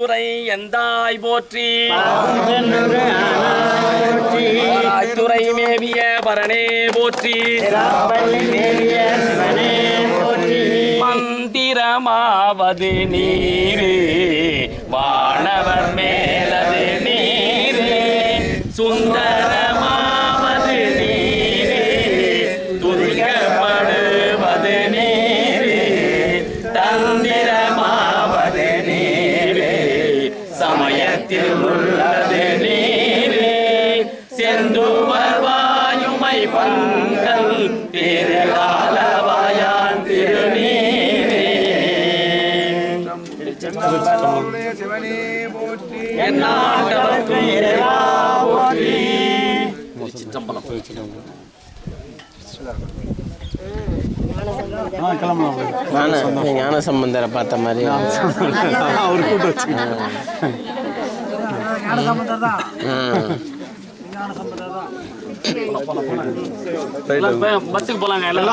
துறை எந்தாய் போற்றி துறை மேவிய பரணே போற்றி மந்திரமாவது நீரே வானவர் மேலது நீரே சுந்தரமாவது நீரே துதிக்கப்படுவது நீரே தந்திரமாவது நீரே சமயத்தில் உள்ளது நீரே செந்துவர் வாயுமை பங்கல் திருகாலவாயான் திருநீரே சிவனே போற்றி எந்நாட்டவர்க்கும் இறைவா போற்றி. ஞான சம்பந்தரை பார்த்த மாதிரி பஸ்ஸுக்கு போலாங்க எல்லாம்.